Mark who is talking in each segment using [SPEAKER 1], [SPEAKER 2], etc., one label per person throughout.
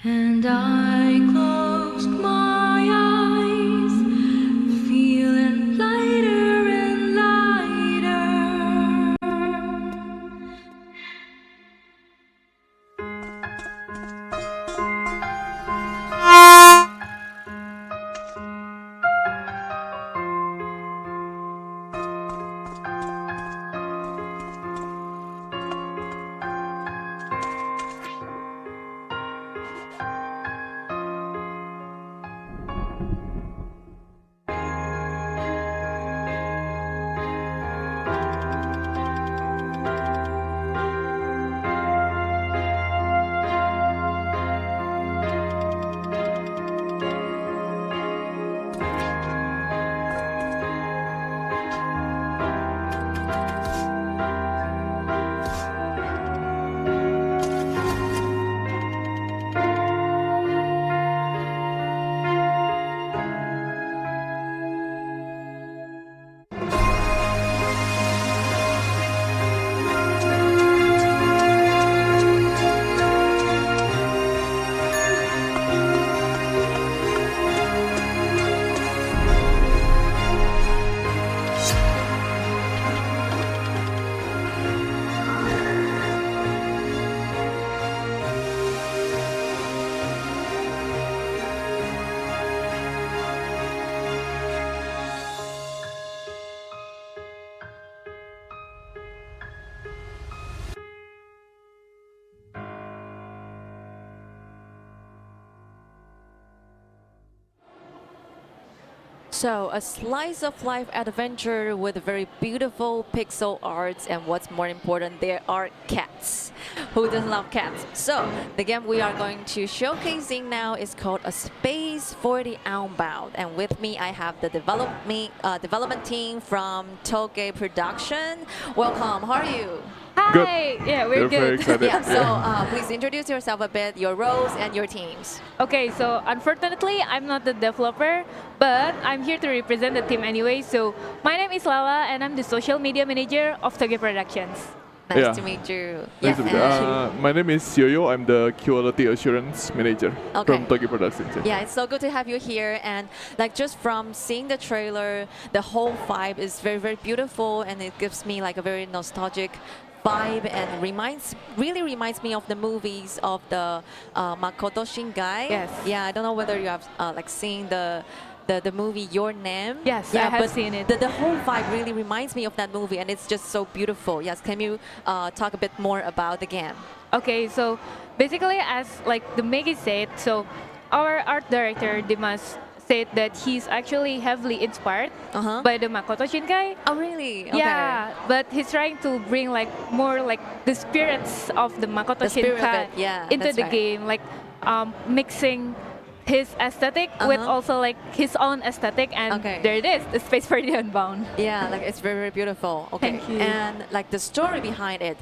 [SPEAKER 1] And I closed my eyes, feeling lighter and lighter.
[SPEAKER 2] So, a slice of life adventure with very beautiful pixel arts, and what's more important, there are cats. Who doesn't love cats? So, the game we are going to showcasing now is called A Space for the Unbound. And with me, I have the development team from Toge Production. Welcome, how are you?
[SPEAKER 3] Good.
[SPEAKER 4] Hi. Yeah, we're
[SPEAKER 3] Very
[SPEAKER 4] good.
[SPEAKER 3] excited.
[SPEAKER 2] Yeah, so please introduce yourself a bit, your roles and your teams.
[SPEAKER 4] Okay, so unfortunately, I'm not the developer, but I'm here to represent the team anyway. So my name is Lala, and I'm the social media manager of Toge Productions.
[SPEAKER 2] Nice
[SPEAKER 3] Yeah.
[SPEAKER 2] to meet you.
[SPEAKER 3] Nice to meet you. My name is Yoyo. I'm the quality assurance manager
[SPEAKER 2] Okay.
[SPEAKER 3] from Toge Productions.
[SPEAKER 2] Yeah, it's so good to have you here. And like just from seeing the trailer, the whole vibe is very, very beautiful, and it gives me like a very nostalgic vibe, and really reminds me of the movies of the Makoto Shingai.
[SPEAKER 4] Yes.
[SPEAKER 2] Yeah, I don't know whether you have like seen the movie Your Name.
[SPEAKER 4] Yes,
[SPEAKER 2] yeah,
[SPEAKER 4] I have
[SPEAKER 2] but
[SPEAKER 4] seen it.
[SPEAKER 2] The whole vibe really reminds me of that movie, and it's just so beautiful. Yes, can you talk a bit more about the game?
[SPEAKER 4] Okay, so basically, as like the Maggie said, so our art director Dimas said that he's actually heavily inspired by the Makoto Shinkai.
[SPEAKER 2] Oh, really? Okay.
[SPEAKER 4] Yeah, but he's trying to bring like more like the spirits of the Makoto
[SPEAKER 2] The spirit of
[SPEAKER 4] Shinkai
[SPEAKER 2] it, yeah,
[SPEAKER 4] into
[SPEAKER 2] that's
[SPEAKER 4] the
[SPEAKER 2] right.
[SPEAKER 4] game, like mixing his aesthetic with also like his own aesthetic, and
[SPEAKER 2] Okay.
[SPEAKER 4] there it is, the space for the Unbound.
[SPEAKER 2] Yeah, like it's very, very beautiful. Okay.
[SPEAKER 4] Thank you.
[SPEAKER 2] And like the story behind it,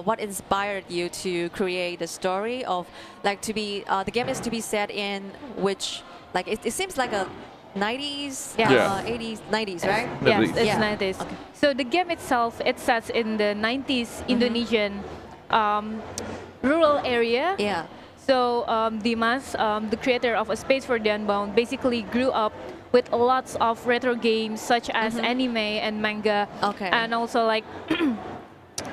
[SPEAKER 2] what inspired you to create the story of like to be the game is to be set in which like it seems like a 90s,
[SPEAKER 4] Yeah.
[SPEAKER 3] Yeah.
[SPEAKER 2] 80s, 90s, right?
[SPEAKER 4] Yes,
[SPEAKER 3] Nice.
[SPEAKER 4] it's
[SPEAKER 2] Yeah.
[SPEAKER 4] 90s.
[SPEAKER 2] Okay.
[SPEAKER 4] So the game itself, it sets in the 90s Indonesian rural area.
[SPEAKER 2] Yeah.
[SPEAKER 4] So Dimas, the creator of A Space for the Unbound, basically grew up with lots of retro games such as anime and manga,
[SPEAKER 2] Okay.
[SPEAKER 4] and also like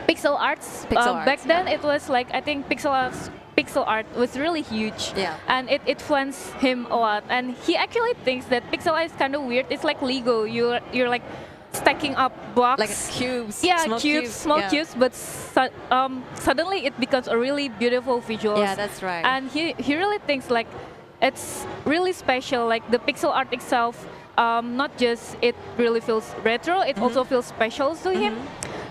[SPEAKER 4] pixel arts.
[SPEAKER 2] Pixel
[SPEAKER 4] Back
[SPEAKER 2] arts,
[SPEAKER 4] then, it was like I think pixel art was really huge,
[SPEAKER 2] Yeah.
[SPEAKER 4] and it influenced him a lot. And he actually thinks that pixel art is kind of weird. It's like Lego. You're like stacking up blocks.
[SPEAKER 2] Like cubes.
[SPEAKER 4] Yeah,
[SPEAKER 2] small
[SPEAKER 4] small
[SPEAKER 2] yeah.
[SPEAKER 4] cubes, but suddenly it becomes a really beautiful visual.
[SPEAKER 2] Yeah, that's right.
[SPEAKER 4] And he really thinks like it's really special. Like the pixel art itself, not just it really feels retro, it also feels special to him.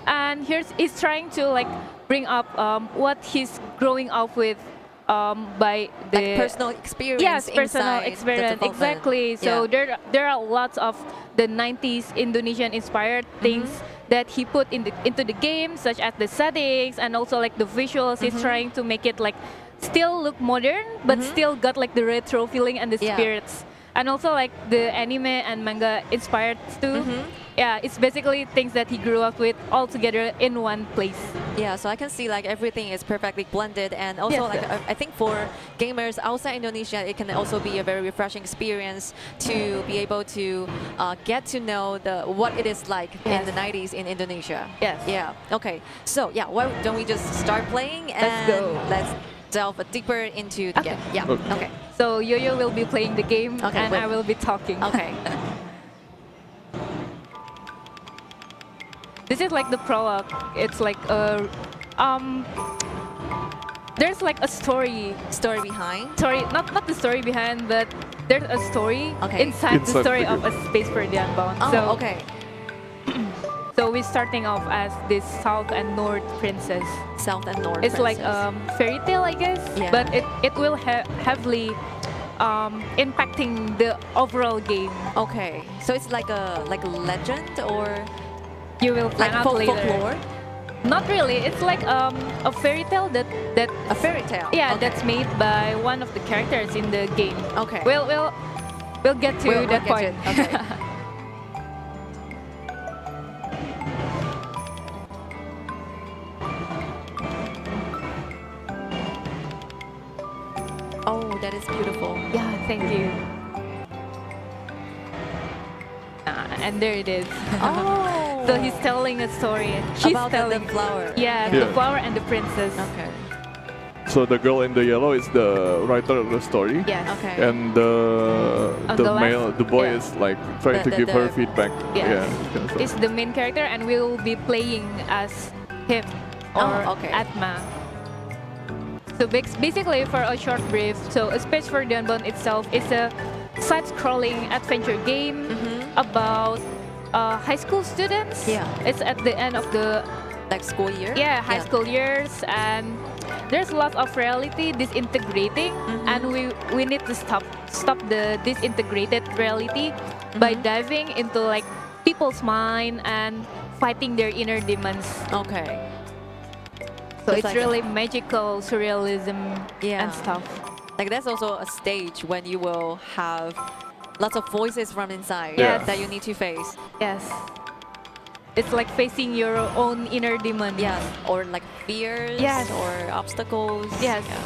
[SPEAKER 4] And he's trying to like bring up what he's growing up with by the
[SPEAKER 2] Like personal experience.
[SPEAKER 4] yes, personal
[SPEAKER 2] inside the
[SPEAKER 4] experience,
[SPEAKER 2] development.
[SPEAKER 4] exactly. So
[SPEAKER 2] Yeah.
[SPEAKER 4] there are lots of the 90s Indonesian inspired things that he put into the game, such as the settings and also like the visuals. He's trying to make it like still look modern, but still got like the retro feeling and the
[SPEAKER 2] Yeah.
[SPEAKER 4] spirits. and also like the anime and manga inspired too. Yeah, it's basically things that he grew up with all together in one place.
[SPEAKER 2] Yeah, so I can see like everything is perfectly blended, and also
[SPEAKER 4] Yes,
[SPEAKER 2] like
[SPEAKER 4] yes.
[SPEAKER 2] I think for gamers outside Indonesia, it can also be a very refreshing experience to be able to get to know what it is like in
[SPEAKER 4] Yes.
[SPEAKER 2] the 90s in Indonesia.
[SPEAKER 4] Yes.
[SPEAKER 2] Yeah. Okay. So yeah, why don't we just start playing and
[SPEAKER 4] go.
[SPEAKER 2] let's delve deeper into the
[SPEAKER 4] Okay.
[SPEAKER 2] game. Yeah.
[SPEAKER 3] Okay.
[SPEAKER 2] Okay.
[SPEAKER 4] So Yo-Yo will be playing the game,
[SPEAKER 2] Okay,
[SPEAKER 4] and
[SPEAKER 2] wait.
[SPEAKER 4] I will be talking.
[SPEAKER 2] Okay.
[SPEAKER 4] This is like the prologue. It's like there's like a story.
[SPEAKER 2] Story behind.
[SPEAKER 4] Not the story behind, but there's a story
[SPEAKER 2] Okay.
[SPEAKER 4] inside the
[SPEAKER 3] Inside
[SPEAKER 4] story
[SPEAKER 3] the
[SPEAKER 4] of a space for the Unbound.
[SPEAKER 2] Oh,
[SPEAKER 4] So
[SPEAKER 2] okay.
[SPEAKER 4] so we're starting off as this South and North princess.
[SPEAKER 2] South and North.
[SPEAKER 4] It's like
[SPEAKER 2] princess.
[SPEAKER 4] fairy tale, I guess,
[SPEAKER 2] Yeah.
[SPEAKER 4] but it will heavily impacting the overall game.
[SPEAKER 2] Okay. So it's like a legend or
[SPEAKER 4] You will
[SPEAKER 2] like
[SPEAKER 4] find out later.
[SPEAKER 2] folklore.
[SPEAKER 4] Not really. It's like a fairy tale that
[SPEAKER 2] A fairy tale.
[SPEAKER 4] yeah,
[SPEAKER 2] Okay.
[SPEAKER 4] that's made by one of the characters in the game.
[SPEAKER 2] Okay.
[SPEAKER 4] We'll get to
[SPEAKER 2] We'll
[SPEAKER 4] that
[SPEAKER 2] get to
[SPEAKER 4] point.
[SPEAKER 2] it. Okay. Oh, that is beautiful.
[SPEAKER 4] Yeah, thank you. And there it is.
[SPEAKER 2] Oh.
[SPEAKER 4] So he's telling a story. She's
[SPEAKER 2] about
[SPEAKER 4] telling
[SPEAKER 2] the flower.
[SPEAKER 4] Yeah,
[SPEAKER 3] Yeah.
[SPEAKER 4] the flower and the princess.
[SPEAKER 2] Okay.
[SPEAKER 3] So the girl in the yellow is the writer of the story.
[SPEAKER 4] Yes.
[SPEAKER 2] Okay.
[SPEAKER 3] And the
[SPEAKER 4] On the left?
[SPEAKER 3] the boy
[SPEAKER 2] Yeah.
[SPEAKER 3] is like trying
[SPEAKER 2] The-
[SPEAKER 3] to give her
[SPEAKER 2] the-
[SPEAKER 3] feedback.
[SPEAKER 4] Yes.
[SPEAKER 3] Yeah. kind of stuff.
[SPEAKER 4] It's the main character, and we'll be playing as him or
[SPEAKER 2] Oh, okay.
[SPEAKER 4] Atma. So basically, for a short brief, so A Space for the Unbound itself is a side-scrolling adventure game about high school students.
[SPEAKER 2] Yeah.
[SPEAKER 4] It's at the end of the
[SPEAKER 2] Like school year.
[SPEAKER 4] high school years, and there's a lot of reality disintegrating, and we need to stop the disintegrated reality by diving into like people's mind and fighting their inner demons.
[SPEAKER 2] Okay.
[SPEAKER 4] So
[SPEAKER 2] It's
[SPEAKER 4] it's
[SPEAKER 2] like
[SPEAKER 4] really magical surrealism
[SPEAKER 2] Yeah.
[SPEAKER 4] and stuff.
[SPEAKER 2] Like there's also a stage when you will have lots of voices from inside
[SPEAKER 3] Yes.
[SPEAKER 2] that you need to face.
[SPEAKER 4] Yes. It's like facing your own inner demon.
[SPEAKER 2] Yes. Or like fears.
[SPEAKER 4] Yes.
[SPEAKER 2] Or obstacles.
[SPEAKER 4] Yes.
[SPEAKER 2] Yeah.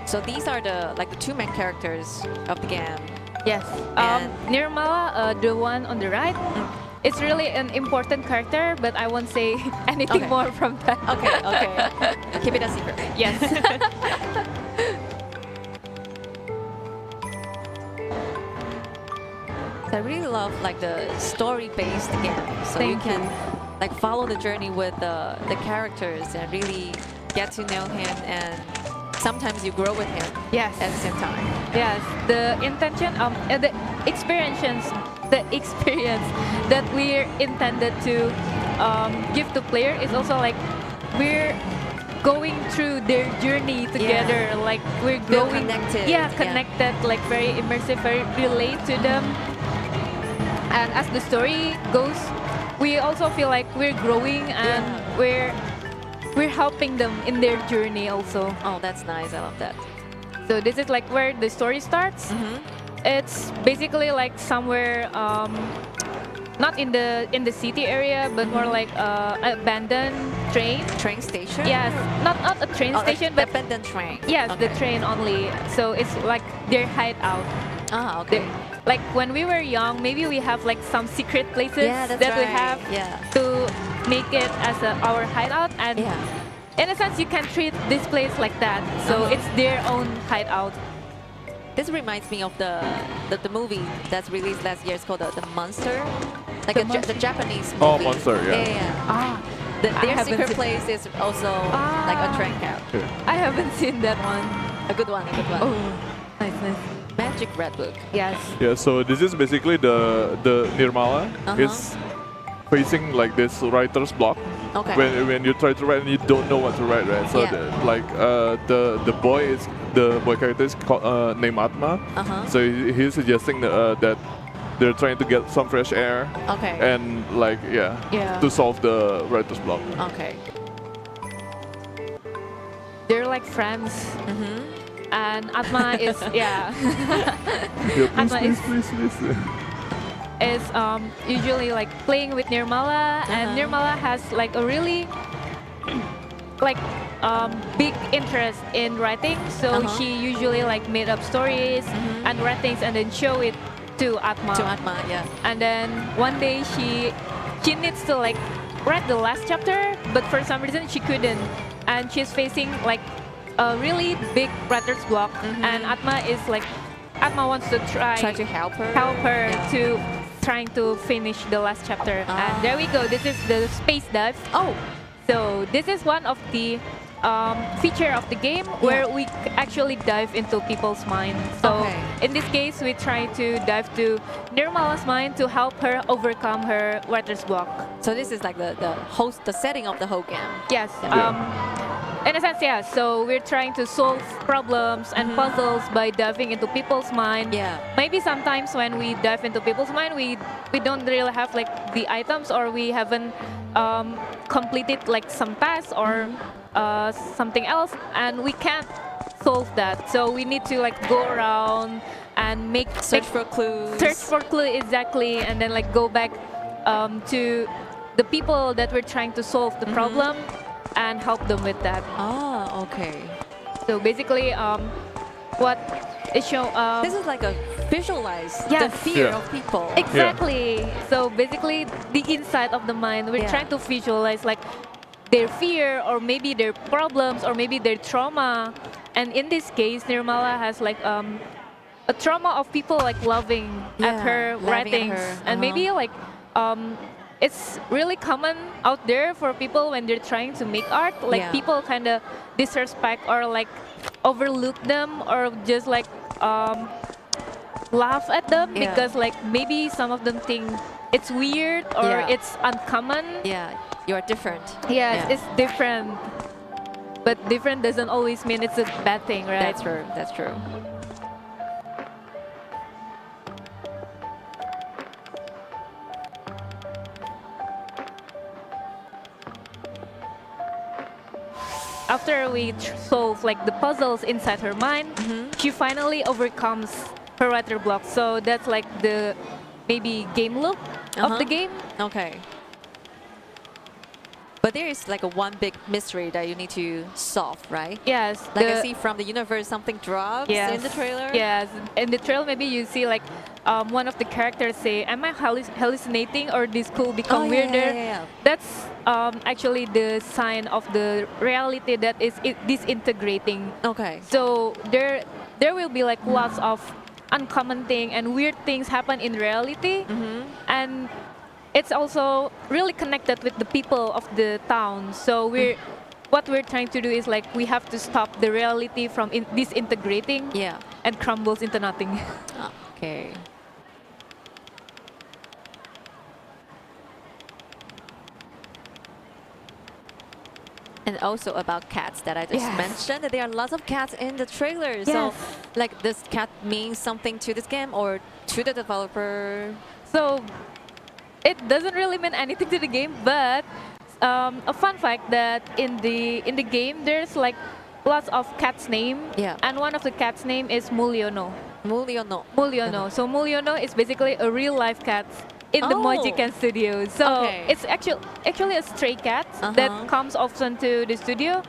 [SPEAKER 2] So these are the two main characters of the game.
[SPEAKER 4] Yes.
[SPEAKER 2] And-
[SPEAKER 4] Nirmala, the one on the right, it's really an important character, but I won't say anything
[SPEAKER 2] Okay.
[SPEAKER 4] more from that.
[SPEAKER 2] Okay. Okay. Keep it a secret.
[SPEAKER 4] Yes.
[SPEAKER 2] I really love like the story-based game, so you
[SPEAKER 4] Thank
[SPEAKER 2] can
[SPEAKER 4] you.
[SPEAKER 2] like follow the journey with the characters and really get to know him, and sometimes you grow with him
[SPEAKER 4] Yes.
[SPEAKER 2] at the same time.
[SPEAKER 4] Yes. The intention, the experience that we're intended to give to player is also like we're going through their journey together. Like we're
[SPEAKER 2] Feel
[SPEAKER 4] growing.
[SPEAKER 2] connected,
[SPEAKER 4] Yeah,
[SPEAKER 2] yeah.
[SPEAKER 4] connected. Like very immersive, very relate to them. And as the story goes, we also feel like we're growing and we're helping them in their journey also.
[SPEAKER 2] Oh, that's nice. I love that.
[SPEAKER 4] So this is like where the story starts. It's basically like somewhere not in the city area, but more like abandoned train.
[SPEAKER 2] Train station.
[SPEAKER 4] Yes, not a train
[SPEAKER 2] Oh,
[SPEAKER 4] station,
[SPEAKER 2] but
[SPEAKER 4] but
[SPEAKER 2] abandoned train.
[SPEAKER 4] yes, the
[SPEAKER 2] Okay.
[SPEAKER 4] train only. So it's like their hideout.
[SPEAKER 2] Ah, okay.
[SPEAKER 4] Like when we were young, maybe we have like some secret places
[SPEAKER 2] Yeah, that's
[SPEAKER 4] that we
[SPEAKER 2] right.
[SPEAKER 4] have
[SPEAKER 2] Yeah.
[SPEAKER 4] to make it as our hideout, and
[SPEAKER 2] Yeah.
[SPEAKER 4] in a sense, you can treat this place like that. So it's their own hideout.
[SPEAKER 2] This reminds me of the movie that's released last year. It's called the Monster, like
[SPEAKER 4] The
[SPEAKER 2] the
[SPEAKER 4] Monster?
[SPEAKER 2] Japanese movie.
[SPEAKER 3] Oh, Monster, yeah.
[SPEAKER 2] Yeah.
[SPEAKER 4] Ah,
[SPEAKER 2] Their
[SPEAKER 4] haven't
[SPEAKER 2] secret
[SPEAKER 4] seen-
[SPEAKER 2] place is also like a train cab.
[SPEAKER 4] I haven't seen that one.
[SPEAKER 2] A good one. A good one.
[SPEAKER 4] Oh, nice.
[SPEAKER 2] Magic Red Book.
[SPEAKER 4] Yes.
[SPEAKER 3] Yeah, so this is basically the Nirmala is facing like this writer's block.
[SPEAKER 2] Okay.
[SPEAKER 3] When you try to write and you don't know what to write, right? So
[SPEAKER 2] Yeah.
[SPEAKER 3] the boy character is called, named Atma. So he's suggesting that they're trying to get some fresh air
[SPEAKER 2] Okay.
[SPEAKER 3] and like
[SPEAKER 4] Yeah.
[SPEAKER 3] to solve the writer's block.
[SPEAKER 2] Okay.
[SPEAKER 4] They're like friends. And Atma is
[SPEAKER 3] Yeah,
[SPEAKER 4] Atma is
[SPEAKER 3] please.
[SPEAKER 4] is usually like playing with Nirmala, and Nirmala has like a really like big interest in writing. So she usually like made up stories and write things and then show it to Atma.
[SPEAKER 2] To Atma, yeah.
[SPEAKER 4] And then one day she needs to like write the last chapter, but for some reason she couldn't, and she's facing like a really big writer's block. And Atma wants to try
[SPEAKER 2] to help her.
[SPEAKER 4] to trying to finish the last chapter. And there we go. This is the space dive.
[SPEAKER 2] Oh,
[SPEAKER 4] So this is one of the feature of the game where we actually dive into people's mind. So in this case, we try to dive to Nirmala's mind to help her overcome her writer's block.
[SPEAKER 2] so this is like the setting of the whole game.
[SPEAKER 4] Yes. In a sense, yeah. So we're trying to solve problems and puzzles by diving into people's mind.
[SPEAKER 2] Yeah.
[SPEAKER 4] Maybe sometimes when we dive into people's mind, we don't really have like the items, or we haven't completed like some tasks or something else, and we can't solve that. So we need to like go around and
[SPEAKER 2] Search for clues.
[SPEAKER 4] search for clue exactly, and then like go back to the people that we're trying to solve the problem and help them with that.
[SPEAKER 2] Ah, okay.
[SPEAKER 4] So basically, what it show.
[SPEAKER 2] This is like a visualize
[SPEAKER 4] Yes.
[SPEAKER 2] the fear
[SPEAKER 3] Yeah.
[SPEAKER 2] of people.
[SPEAKER 4] Exactly. So basically, the inside of the mind, we're trying to visualize like their fear, or maybe their problems, or maybe their trauma. And in this case, Nirmala has like a trauma of people like laughing at her
[SPEAKER 2] laughing at
[SPEAKER 4] writings,
[SPEAKER 2] her.
[SPEAKER 4] and maybe like it's really common out there for people when they're trying to make art. Like people kind of disrespect or like overlook them, or just like laugh at them because like maybe some of them think it's weird or it's uncommon.
[SPEAKER 2] Yeah, you're different.
[SPEAKER 4] Yes, it's different. But different doesn't always mean it's a bad thing, right?
[SPEAKER 2] That's true. That's true.
[SPEAKER 4] After we solve like the puzzles inside her mind, she finally overcomes her writer block. So that's like the maybe game loop of the game.
[SPEAKER 2] Okay. But there is like a one big mystery that you need to solve, right?
[SPEAKER 4] Yes.
[SPEAKER 2] Like I see from the universe something drops in the trailer.
[SPEAKER 4] Yes. In the trailer, maybe you see like one of the characters say, "Am I hallucinating, or this could become weirder?"
[SPEAKER 2] Yeah.
[SPEAKER 4] That's actually the sign of the reality that is disintegrating.
[SPEAKER 2] Okay.
[SPEAKER 4] So there will be like lots of uncommon thing and weird things happen in reality, and it's also really connected with the people of the town. So what we're trying to do is like we have to stop the reality from disintegrating and crumbles into nothing.
[SPEAKER 2] Okay. And also about cats that I just mentioned. There are lots of cats in the trailer. So, like, does cat mean something to this game or to the developer?
[SPEAKER 4] So it doesn't really mean anything to the game, but a fun fact that in the game there's like lots of cats' name, and one of the cats' name is Mulyono.
[SPEAKER 2] Mulyono.
[SPEAKER 4] Mulyono. So Mulyono is basically a real life cat in the Mojican studio. So it's actually a stray cat that comes often to the studio,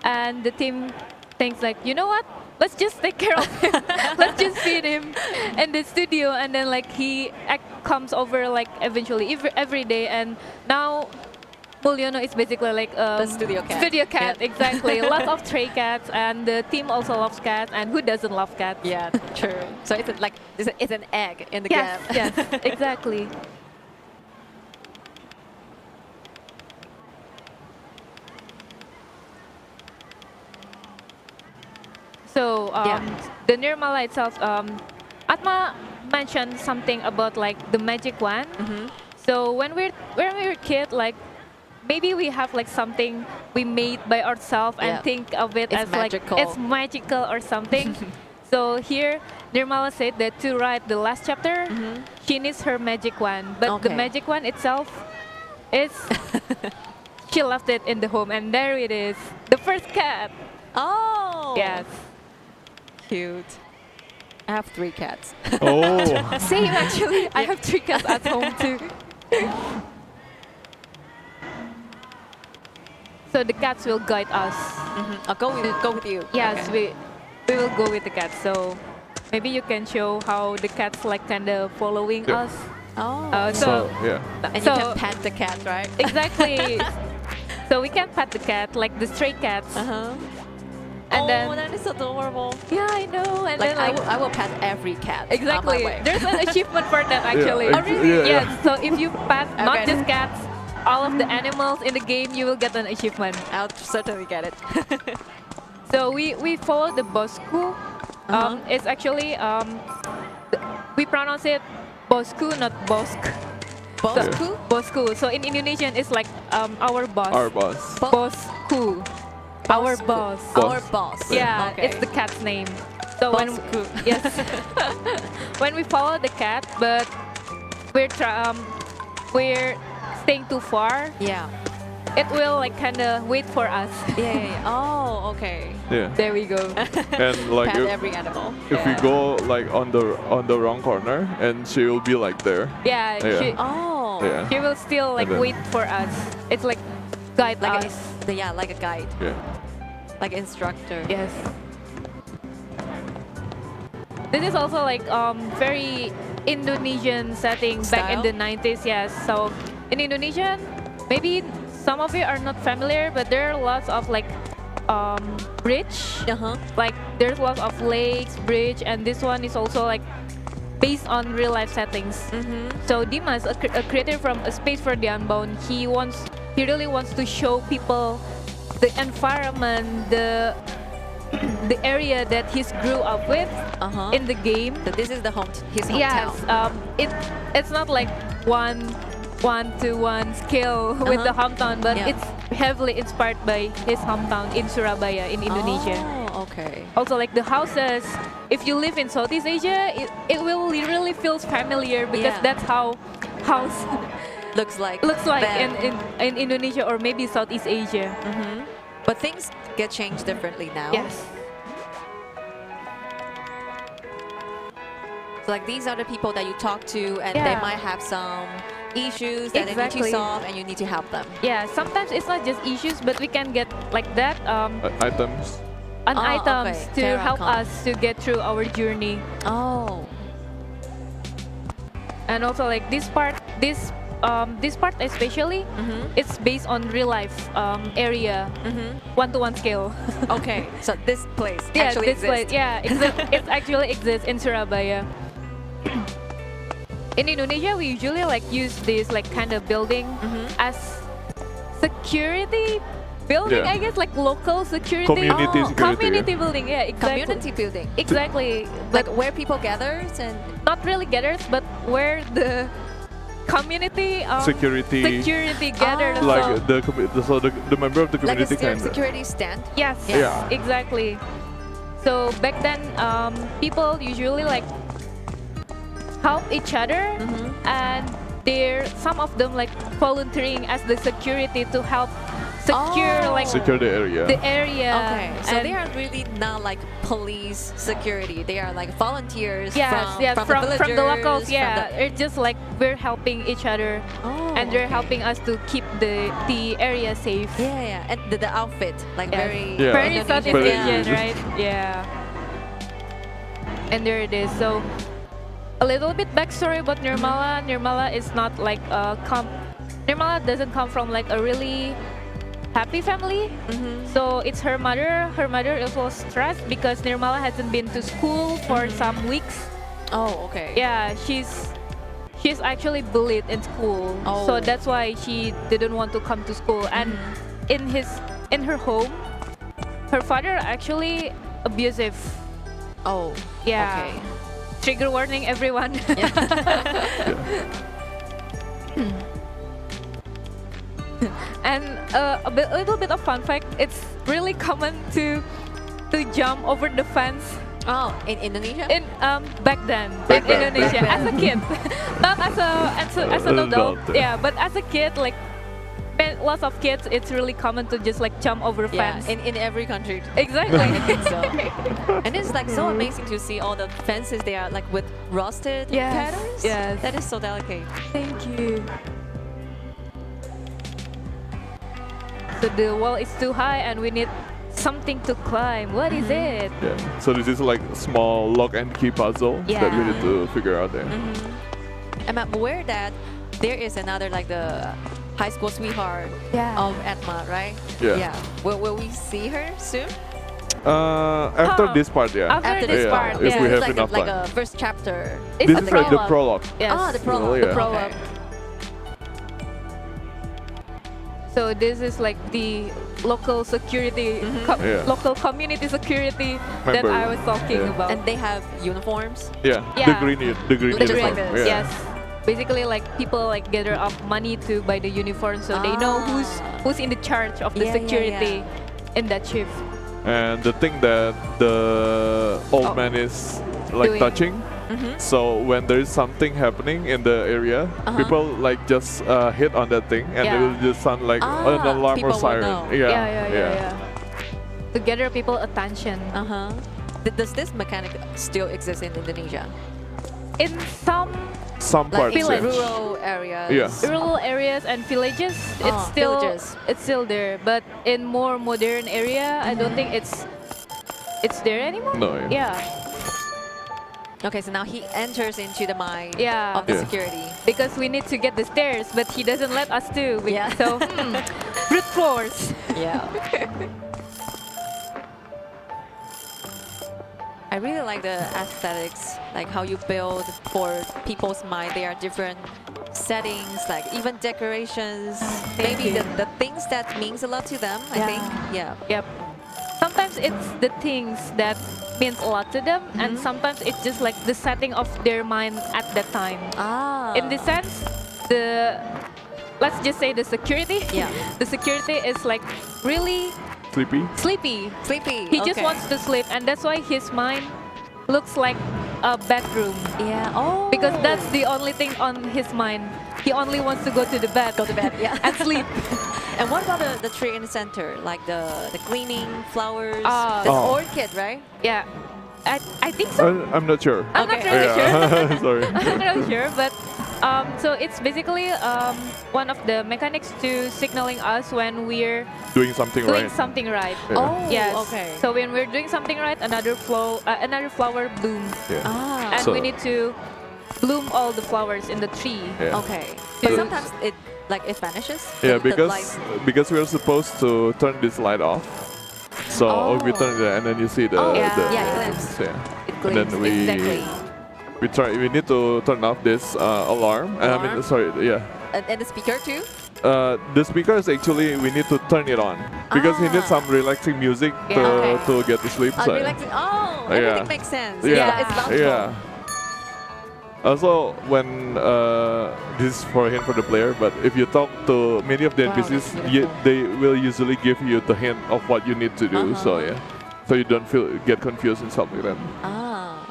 [SPEAKER 4] and the team thinks like, you know what? Let's just take care of him. Let's just feed him in the studio, and then like he comes over like eventually every day, and now Mulyono is basically like
[SPEAKER 2] the studio cat.
[SPEAKER 4] Studio cat, exactly. Lots of stray cats, and the team also loves cats, and who doesn't love cats?
[SPEAKER 2] Yeah, true. So it's like it's an egg in the
[SPEAKER 4] Yes,
[SPEAKER 2] game.
[SPEAKER 4] yes, exactly. So the Nirmala itself, Atma mentioned something about like the magic wand. So when we were kid, like maybe we have like something we made by ourselves and think of it as
[SPEAKER 2] magical.
[SPEAKER 4] like it's magical or something. So here Nirmala said that to write the last chapter, she needs her magic wand, but the magic wand itself is she left it in the home, and there it is, the first cat.
[SPEAKER 2] Oh.
[SPEAKER 4] Yes.
[SPEAKER 2] Cute. I have 3 cats.
[SPEAKER 3] Oh.
[SPEAKER 4] Same actually. I have 3 cats at home too. So the cats will guide us.
[SPEAKER 2] I'll go with you.
[SPEAKER 4] Yes,
[SPEAKER 2] Okay.
[SPEAKER 4] we will go with the cats. So maybe you can show how the cats like kind of following
[SPEAKER 3] Yeah.
[SPEAKER 4] us.
[SPEAKER 2] Oh.
[SPEAKER 3] So
[SPEAKER 4] So
[SPEAKER 3] yeah.
[SPEAKER 2] And
[SPEAKER 4] so-
[SPEAKER 2] you can pet the cat, right?
[SPEAKER 4] exactly. So we can pet the cat like the stray cats.
[SPEAKER 2] Uh-huh.
[SPEAKER 4] And
[SPEAKER 2] oh,
[SPEAKER 4] then
[SPEAKER 2] that is adorable.
[SPEAKER 4] yeah, I know. And
[SPEAKER 2] Like,
[SPEAKER 4] then
[SPEAKER 2] I will pet every cat. on my
[SPEAKER 4] exactly.
[SPEAKER 2] way.
[SPEAKER 4] There's an achievement for that actually.
[SPEAKER 3] ex-
[SPEAKER 2] Oh, really?
[SPEAKER 3] yeah,
[SPEAKER 4] Yes.
[SPEAKER 3] yeah.
[SPEAKER 4] So if you pet not
[SPEAKER 2] Okay.
[SPEAKER 4] just cats, all of the animals in the game, you will get an achievement.
[SPEAKER 2] I'll certainly get it.
[SPEAKER 4] So we follow the Bosku. It's actually we pronounce it Bosku, not Bosk.
[SPEAKER 2] Bosku?
[SPEAKER 4] Bosku. So in Indonesian, it's like our boss.
[SPEAKER 3] Our boss.
[SPEAKER 4] Bosku. Our
[SPEAKER 2] Bosku.
[SPEAKER 4] boss.
[SPEAKER 2] Our boss.
[SPEAKER 4] Yeah,
[SPEAKER 2] Okay.
[SPEAKER 4] it's the cat's name. So when
[SPEAKER 2] Bosku.
[SPEAKER 4] yes, when we follow the cat, but we're staying too far,
[SPEAKER 2] Yeah.
[SPEAKER 4] it will like kind of wait for us.
[SPEAKER 2] Yeah. Oh, okay.
[SPEAKER 3] Yeah.
[SPEAKER 4] There we go.
[SPEAKER 3] And like
[SPEAKER 2] Pet every animal.
[SPEAKER 3] if we go like on the wrong corner, and she will be like there.
[SPEAKER 4] Yeah,
[SPEAKER 3] Yeah.
[SPEAKER 2] Oh.
[SPEAKER 3] Yeah.
[SPEAKER 4] she will still like
[SPEAKER 3] And then-
[SPEAKER 4] wait for us. It's like guide
[SPEAKER 2] Like
[SPEAKER 4] us.
[SPEAKER 2] like a guide,
[SPEAKER 3] Yeah.
[SPEAKER 2] like instructor.
[SPEAKER 4] Yes. This is also like very Indonesian setting back in
[SPEAKER 2] Style?
[SPEAKER 4] the 90s. Yes. So in Indonesian, maybe some of you are not familiar, but there are lots of like bridge.
[SPEAKER 2] Uh-huh.
[SPEAKER 4] Like there's lots of lakes, bridge, and this one is also like based on real life settings. So Dimas, a creator from A Space for the Unbound, he really wants to show people the environment, the area that he's grew up with
[SPEAKER 2] Uh-huh.
[SPEAKER 4] in the game.
[SPEAKER 2] So this is his hometown.
[SPEAKER 4] Yes, it's not like one to one scale with the hometown, but
[SPEAKER 2] Yeah.
[SPEAKER 4] it's heavily inspired by his hometown in Surabaya in Indonesia.
[SPEAKER 2] Oh, okay.
[SPEAKER 4] Also, like the houses, if you live in Southeast Asia, it will really feels familiar because
[SPEAKER 2] Yeah.
[SPEAKER 4] that's how house
[SPEAKER 2] Looks like
[SPEAKER 4] in,
[SPEAKER 2] them.
[SPEAKER 4] in Indonesia or maybe Southeast Asia.
[SPEAKER 2] But things get changed differently now.
[SPEAKER 4] Yes.
[SPEAKER 2] So like these are the people that you talk to, and they
[SPEAKER 4] Yeah.
[SPEAKER 2] might have some issues that they need
[SPEAKER 4] Exactly.
[SPEAKER 2] to solve, and you need to help them.
[SPEAKER 4] Yeah, sometimes it's not just issues, but we can get like that
[SPEAKER 3] Items.
[SPEAKER 4] an
[SPEAKER 2] Oh,
[SPEAKER 4] items
[SPEAKER 2] okay.
[SPEAKER 4] to
[SPEAKER 2] Terra
[SPEAKER 4] help
[SPEAKER 2] com.
[SPEAKER 4] us to get through our journey.
[SPEAKER 2] Oh.
[SPEAKER 4] And also like this part especially, it's based on real life area, 1-to-1 scale.
[SPEAKER 2] Okay. So this place
[SPEAKER 4] Yeah,
[SPEAKER 2] actually
[SPEAKER 4] this place,
[SPEAKER 2] exists.
[SPEAKER 4] yeah, it actually exists in Surabaya. In Indonesia, we usually like use this like kind of building as security building,
[SPEAKER 3] Yeah.
[SPEAKER 4] I guess, like local security.
[SPEAKER 3] Community security,
[SPEAKER 4] Community
[SPEAKER 3] yeah.
[SPEAKER 4] building, yeah, exactly.
[SPEAKER 2] Community building.
[SPEAKER 4] Exactly.
[SPEAKER 2] Like
[SPEAKER 4] But
[SPEAKER 2] where people gathers and
[SPEAKER 4] not really gathers, but where the community
[SPEAKER 3] Security.
[SPEAKER 4] gathers.
[SPEAKER 3] Like
[SPEAKER 4] so,
[SPEAKER 3] the member of the
[SPEAKER 2] like a
[SPEAKER 3] community can.
[SPEAKER 2] security stand.
[SPEAKER 4] yes,
[SPEAKER 3] Yeah.
[SPEAKER 4] exactly. So back then, people usually like help each other, and some of them like volunteering as the security to help secure
[SPEAKER 2] Oh.
[SPEAKER 4] like
[SPEAKER 3] Secure the area.
[SPEAKER 4] the area.
[SPEAKER 2] Okay. So
[SPEAKER 4] and
[SPEAKER 2] they are really not like police security. They are like volunteers
[SPEAKER 4] yes,
[SPEAKER 2] from the
[SPEAKER 4] from the
[SPEAKER 2] villagers,
[SPEAKER 4] locals.
[SPEAKER 2] from
[SPEAKER 4] Yeah,
[SPEAKER 2] the-
[SPEAKER 4] it's just like we're helping each other,
[SPEAKER 2] Oh,
[SPEAKER 4] and they're
[SPEAKER 2] okay.
[SPEAKER 4] helping us to keep the area safe.
[SPEAKER 2] Yeah. And the outfit, like
[SPEAKER 4] Yes.
[SPEAKER 2] very
[SPEAKER 3] Yeah.
[SPEAKER 4] Very
[SPEAKER 2] Indonesian.
[SPEAKER 4] Southeast
[SPEAKER 3] Very
[SPEAKER 4] Asian,
[SPEAKER 3] Indonesian.
[SPEAKER 4] right? Yeah. And there it is. So a little bit backstory about Nirmala. Nirmala is not like Nirmala doesn't come from like a really happy family. So it's her mother. Her mother is also stressed because Nirmala hasn't been to school for some weeks.
[SPEAKER 2] Oh, okay.
[SPEAKER 4] Yeah, she's actually bullied in school.
[SPEAKER 2] Oh.
[SPEAKER 4] So that's why she didn't want to come to school. And in her home, her father actually abusive.
[SPEAKER 2] Oh.
[SPEAKER 4] Yeah.
[SPEAKER 2] Okay.
[SPEAKER 4] Trigger warning, everyone. And a little bit of fun fact: it's really common to jump over the fence
[SPEAKER 2] Oh, in Indonesia?
[SPEAKER 4] in back then
[SPEAKER 3] Back
[SPEAKER 4] in
[SPEAKER 3] then,
[SPEAKER 4] Indonesia
[SPEAKER 2] back
[SPEAKER 4] as a kid, not as an adult.
[SPEAKER 3] Adult, yeah.
[SPEAKER 4] Yeah, but as a kid, like lots of kids, it's really common to just like jump over
[SPEAKER 2] Yeah,
[SPEAKER 4] fence.
[SPEAKER 2] in every country.
[SPEAKER 4] Exactly.
[SPEAKER 2] I think so. And it's like so amazing to see all the fences. They are like with rusted
[SPEAKER 4] Yes,
[SPEAKER 2] patterns.
[SPEAKER 4] yes.
[SPEAKER 2] That is so delicate.
[SPEAKER 4] Thank you. So the wall is too high and we need something to climb. What is it?
[SPEAKER 3] Yeah. So this is like a small lock and key puzzle that we need to figure out there.
[SPEAKER 2] And I'm aware that there is another like the high school sweetheart
[SPEAKER 4] Yeah.
[SPEAKER 2] of Edma, right?
[SPEAKER 3] Yeah.
[SPEAKER 2] Yeah. Will we see her soon?
[SPEAKER 3] After
[SPEAKER 4] Huh.
[SPEAKER 3] this part, yeah.
[SPEAKER 4] After this
[SPEAKER 3] Yeah,
[SPEAKER 4] part,
[SPEAKER 3] if
[SPEAKER 4] yeah.
[SPEAKER 3] we
[SPEAKER 2] It's
[SPEAKER 3] have
[SPEAKER 2] like
[SPEAKER 3] enough
[SPEAKER 2] like
[SPEAKER 3] time.
[SPEAKER 2] a first chapter.
[SPEAKER 4] It's
[SPEAKER 3] This is like the prologue.
[SPEAKER 4] Yes.
[SPEAKER 2] Ah, the prologue.
[SPEAKER 3] yeah.
[SPEAKER 4] The prologue.
[SPEAKER 2] Okay.
[SPEAKER 4] So this is like the local security,
[SPEAKER 3] Yeah.
[SPEAKER 4] local community security that
[SPEAKER 3] Member.
[SPEAKER 4] I was talking
[SPEAKER 3] Yeah.
[SPEAKER 4] about.
[SPEAKER 2] And they have uniforms.
[SPEAKER 3] Yeah.
[SPEAKER 4] Yeah.
[SPEAKER 3] The green
[SPEAKER 2] Just
[SPEAKER 3] uniform.
[SPEAKER 2] like this.
[SPEAKER 3] Yeah.
[SPEAKER 4] Yes. Basically, like people like gather up money to buy the uniform, so they know who's in the charge of the
[SPEAKER 2] Yeah, yeah,
[SPEAKER 4] security in that shift.
[SPEAKER 3] And the thing that the old man is like
[SPEAKER 4] Doing.
[SPEAKER 3] touching. So when there is something happening in the area, people like just hit on that thing, and it
[SPEAKER 4] Yeah.
[SPEAKER 3] will just sound like an alarm
[SPEAKER 2] people
[SPEAKER 3] or
[SPEAKER 2] will
[SPEAKER 3] siren.
[SPEAKER 2] know.
[SPEAKER 4] Yeah. To gather people attention.
[SPEAKER 2] Does this mechanic still exist in Indonesia?
[SPEAKER 4] In some
[SPEAKER 3] Some
[SPEAKER 2] Like
[SPEAKER 3] parts.
[SPEAKER 2] in
[SPEAKER 3] Yeah.
[SPEAKER 2] rural areas?
[SPEAKER 3] Yeah.
[SPEAKER 4] rural areas and villages,
[SPEAKER 2] Villages.
[SPEAKER 4] it's still there. But in more modern area, I don't think it's there anymore.
[SPEAKER 3] No. Yeah.
[SPEAKER 4] Yeah.
[SPEAKER 2] Okay, so now he enters into the mind
[SPEAKER 4] Yeah.
[SPEAKER 2] of the
[SPEAKER 3] Yeah.
[SPEAKER 2] security.
[SPEAKER 4] Because we need to get the stairs, but he doesn't let us to.
[SPEAKER 2] Yeah.
[SPEAKER 4] So, brute force.
[SPEAKER 2] Yeah. I really like the aesthetics, like how you build for people's mind. There are different settings, like even decorations. Maybe
[SPEAKER 4] you.
[SPEAKER 2] the things that means a lot to them, I
[SPEAKER 4] Yeah.
[SPEAKER 2] think. Yeah.
[SPEAKER 4] Yep. Sometimes it's the things that means a lot to them, and sometimes it's just like the setting of their mind at that time.
[SPEAKER 2] Ah.
[SPEAKER 4] In this sense, let's just say the security.
[SPEAKER 2] Yeah.
[SPEAKER 4] The security is like really
[SPEAKER 3] Sleepy.
[SPEAKER 4] sleepy.
[SPEAKER 2] Sleepy.
[SPEAKER 4] He just
[SPEAKER 2] okay.
[SPEAKER 4] wants to sleep, and that's why his mind looks like a bedroom.
[SPEAKER 2] Yeah. Oh.
[SPEAKER 4] Because that's the only thing on his mind. He only wants to go to the bed.
[SPEAKER 2] Go to bed. Yeah.
[SPEAKER 4] and sleep.
[SPEAKER 2] And what about the tree in the center, like the gleaming flowers?
[SPEAKER 4] Ah.
[SPEAKER 2] That's
[SPEAKER 3] Oh.
[SPEAKER 2] orchid, right?
[SPEAKER 4] Yeah. I think so.
[SPEAKER 3] I'm not sure.
[SPEAKER 4] I'm not
[SPEAKER 2] Okay.
[SPEAKER 4] really sure.
[SPEAKER 3] Yeah. Sorry.
[SPEAKER 4] I'm not really sure, but so it's basically one of the mechanics to signaling us when we're
[SPEAKER 3] Doing something
[SPEAKER 4] doing
[SPEAKER 3] right.
[SPEAKER 4] something right.
[SPEAKER 3] Yeah.
[SPEAKER 2] Oh.
[SPEAKER 4] Yes.
[SPEAKER 2] Okay.
[SPEAKER 4] So when we're doing something right, another flower blooms,
[SPEAKER 3] Yeah.
[SPEAKER 2] Ah.
[SPEAKER 4] and
[SPEAKER 3] So-
[SPEAKER 4] we need to bloom all the flowers in the tree.
[SPEAKER 3] Yeah.
[SPEAKER 2] Okay. But
[SPEAKER 3] So-
[SPEAKER 2] sometimes it vanishes.
[SPEAKER 3] Yeah,
[SPEAKER 2] the light.
[SPEAKER 3] because we are supposed to turn this light off. So if we turn it, and then you see the
[SPEAKER 2] Oh,
[SPEAKER 4] yeah.
[SPEAKER 3] the
[SPEAKER 2] Yeah, it glimms.
[SPEAKER 3] yeah.
[SPEAKER 2] It
[SPEAKER 3] And then
[SPEAKER 2] gleams. Exactly.
[SPEAKER 3] we need to turn off this alarm. I mean,
[SPEAKER 2] Alarm?
[SPEAKER 3] sorry, yeah.
[SPEAKER 2] And the speaker too.
[SPEAKER 3] The speakers actually we need to turn it on because he needs
[SPEAKER 2] Ah.
[SPEAKER 3] some relaxing music
[SPEAKER 4] Yeah.
[SPEAKER 2] Okay.
[SPEAKER 3] to get to sleep. So
[SPEAKER 2] Relaxing. Oh,
[SPEAKER 3] Yeah.
[SPEAKER 2] everything makes sense.
[SPEAKER 3] Yeah.
[SPEAKER 2] It's loungeful.
[SPEAKER 3] yeah. Also, when this is for hint for the player, but if you talk to many of the
[SPEAKER 2] Wow,
[SPEAKER 3] NPCs,
[SPEAKER 2] that's beautiful.
[SPEAKER 3] they will usually give you the hint of what you need to do. So yeah, so you don't get confused and stuff like that.
[SPEAKER 2] Ah.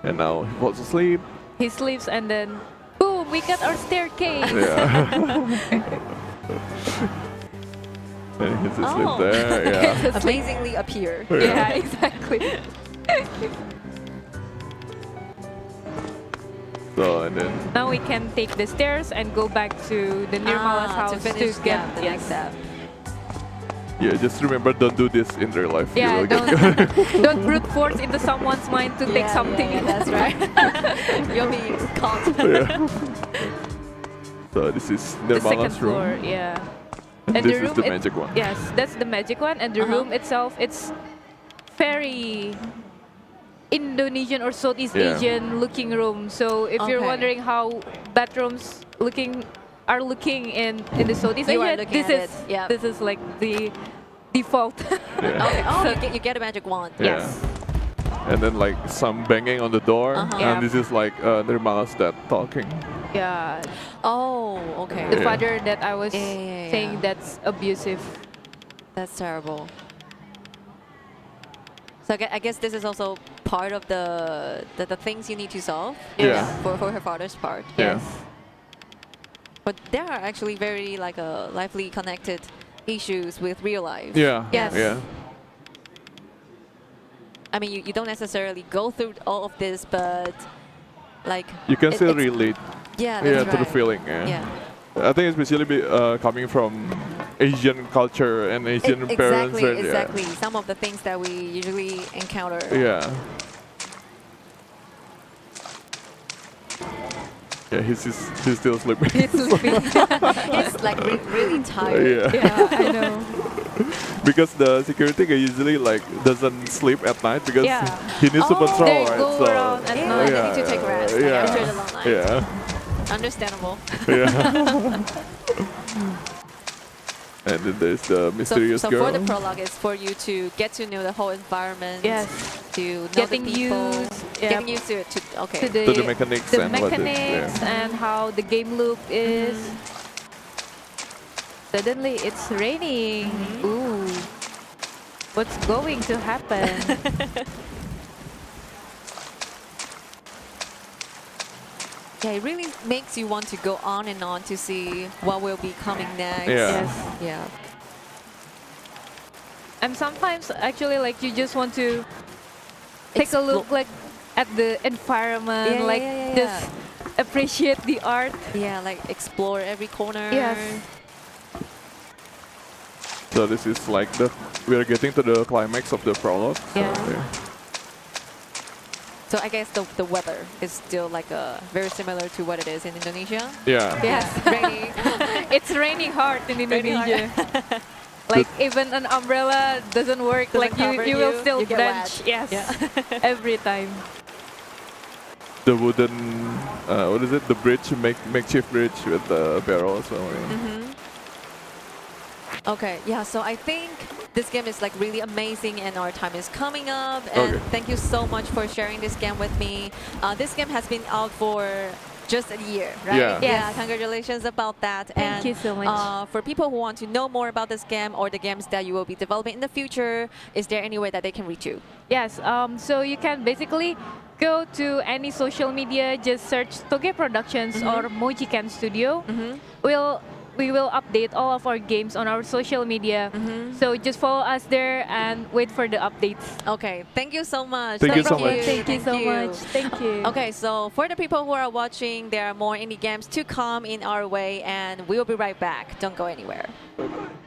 [SPEAKER 3] And now he falls asleep.
[SPEAKER 4] He sleeps, and then boom, we got our staircase.
[SPEAKER 3] Yeah. And he's asleep
[SPEAKER 2] Oh.
[SPEAKER 3] there. Yeah.
[SPEAKER 2] Amazingly appear.
[SPEAKER 4] Yeah, exactly.
[SPEAKER 3] So and then
[SPEAKER 4] Now we can take the stairs and go back to the Nirmala's house
[SPEAKER 2] to finish
[SPEAKER 4] get
[SPEAKER 2] the next step.
[SPEAKER 3] yeah, just remember, don't do this in real life. You
[SPEAKER 4] Yeah,
[SPEAKER 3] will get
[SPEAKER 4] don't brute force into someone's mind to take something.
[SPEAKER 2] Yeah, that's right. You'll be caught.
[SPEAKER 3] Yeah. So this is
[SPEAKER 4] The second
[SPEAKER 3] Nirmala's
[SPEAKER 4] floor,
[SPEAKER 3] room.
[SPEAKER 4] yeah.
[SPEAKER 3] And this is the magic one.
[SPEAKER 4] Yes, that's the magic one, and the
[SPEAKER 2] Uh-huh.
[SPEAKER 4] room itself, it's very Indonesian or Southeast
[SPEAKER 3] Yeah.
[SPEAKER 4] Asian looking room. So if you're
[SPEAKER 2] Okay.
[SPEAKER 4] wondering how bedrooms are looking in the Southeast
[SPEAKER 2] You are
[SPEAKER 4] Asia,
[SPEAKER 2] looking
[SPEAKER 4] this
[SPEAKER 2] at
[SPEAKER 4] is
[SPEAKER 2] it, yeah.
[SPEAKER 4] this is like the default.
[SPEAKER 3] Yeah.
[SPEAKER 2] Okay. Oh,
[SPEAKER 4] So-
[SPEAKER 2] you get a magic wand.
[SPEAKER 3] Yeah.
[SPEAKER 4] Yes.
[SPEAKER 3] And then like some banging on the door,
[SPEAKER 2] Uh-huh.
[SPEAKER 4] Yeah.
[SPEAKER 3] and this is like Nirmala's dad talking.
[SPEAKER 4] Yeah,
[SPEAKER 2] Oh, okay.
[SPEAKER 4] the
[SPEAKER 3] Yeah.
[SPEAKER 4] father that I was
[SPEAKER 2] Yeah.
[SPEAKER 4] saying that's abusive.
[SPEAKER 2] That's terrible. So I guess this is also part of the things you need to solve.
[SPEAKER 3] Yeah.
[SPEAKER 2] For her father's part.
[SPEAKER 3] Yeah.
[SPEAKER 4] Yes.
[SPEAKER 2] But there are actually very like lively connected issues with real life.
[SPEAKER 3] Yeah.
[SPEAKER 4] Yes.
[SPEAKER 3] Yeah.
[SPEAKER 2] I mean, you don't necessarily go through all of this, but like
[SPEAKER 3] You can still
[SPEAKER 2] it's-
[SPEAKER 3] relate.
[SPEAKER 2] Yeah,
[SPEAKER 3] Yeah,
[SPEAKER 2] that's
[SPEAKER 3] to the
[SPEAKER 2] right.
[SPEAKER 3] feeling. Yeah.
[SPEAKER 2] Yeah.
[SPEAKER 3] I think especially coming from Asian culture and Asian parents.
[SPEAKER 2] Exactly,
[SPEAKER 3] right? Yeah.
[SPEAKER 2] exactly. Some of the things that we usually encounter.
[SPEAKER 3] Yeah. Yeah, he's still sleeping.
[SPEAKER 2] He's sleeping. He's like really tired.
[SPEAKER 3] Yeah.
[SPEAKER 4] Yeah, I know.
[SPEAKER 3] Because the security guy usually like doesn't sleep at night because
[SPEAKER 4] Yeah.
[SPEAKER 3] he needs to
[SPEAKER 2] Oh,
[SPEAKER 3] patrol,
[SPEAKER 4] they
[SPEAKER 3] right?
[SPEAKER 4] go around at
[SPEAKER 2] Yeah,
[SPEAKER 4] night.
[SPEAKER 2] they need to take rest like,
[SPEAKER 3] yeah.
[SPEAKER 2] after the long night.
[SPEAKER 3] Yeah.
[SPEAKER 2] Understandable.
[SPEAKER 3] Yeah. And then there's the mysterious
[SPEAKER 2] so
[SPEAKER 3] girl.
[SPEAKER 2] for the prologue, it's for you to get to know the whole environment.
[SPEAKER 4] Yes.
[SPEAKER 2] To know
[SPEAKER 4] Getting
[SPEAKER 2] the people.
[SPEAKER 4] used, yeah.
[SPEAKER 2] Getting used to it. Okay.
[SPEAKER 3] To the mechanics
[SPEAKER 4] the
[SPEAKER 3] and what it-
[SPEAKER 4] mechanics
[SPEAKER 3] yeah.
[SPEAKER 4] and how the game loop is. Suddenly it's raining. Ooh, what's going to happen?
[SPEAKER 2] Yeah, it really makes you want to go on and on to see what will be coming next.
[SPEAKER 3] Yeah.
[SPEAKER 4] Yes.
[SPEAKER 2] Yeah.
[SPEAKER 4] And sometimes actually like you just want to take a look like at the environment,
[SPEAKER 2] Yeah,
[SPEAKER 4] like
[SPEAKER 2] yeah.
[SPEAKER 4] just appreciate the art.
[SPEAKER 2] Yeah, like explore every corner.
[SPEAKER 4] Yes.
[SPEAKER 3] So this is like we are getting to the climax of the prologue. So,
[SPEAKER 4] Yeah.
[SPEAKER 2] So I guess the weather is still like very similar to what it is in Indonesia.
[SPEAKER 3] Yeah.
[SPEAKER 4] Yes.
[SPEAKER 2] Rainy.
[SPEAKER 4] It's raining hard in
[SPEAKER 2] Raining hard.
[SPEAKER 4] Indonesia. Like even an umbrella doesn't work.
[SPEAKER 2] Doesn't
[SPEAKER 4] Like
[SPEAKER 2] cover
[SPEAKER 4] you will
[SPEAKER 2] you,
[SPEAKER 4] still
[SPEAKER 2] you get
[SPEAKER 4] drench.
[SPEAKER 2] wet.
[SPEAKER 4] Yes.
[SPEAKER 2] Yeah.
[SPEAKER 4] Every time.
[SPEAKER 3] The wooden, what is it? The bridge, makeshift bridge with the barrel as well. Yeah.
[SPEAKER 2] Okay, yeah, so I think this game is like really amazing and our time is coming up. And
[SPEAKER 3] Okay.
[SPEAKER 2] thank you so much for sharing this game with me. This game has been out for just a year, right?
[SPEAKER 3] Yeah.
[SPEAKER 2] Yeah,
[SPEAKER 4] Yes.
[SPEAKER 2] congratulations about that.
[SPEAKER 4] Thank you so much.
[SPEAKER 2] For people who want to know more about this game or the games that you will be developing in the future, is there any way that they can reach you?
[SPEAKER 4] Yes. So you can basically go to any social media, just search Toge Productions or Mojikan Studio. We will update all of our games on our social media. So just follow us there and wait for the updates.
[SPEAKER 2] Okay, thank you so much.
[SPEAKER 3] Thank you so much.
[SPEAKER 4] Thank you so much. Thank you.
[SPEAKER 2] Okay, so for the people who are watching, there are more indie games to come in our way, and we will be right back. Don't go anywhere.
[SPEAKER 3] Bye-bye.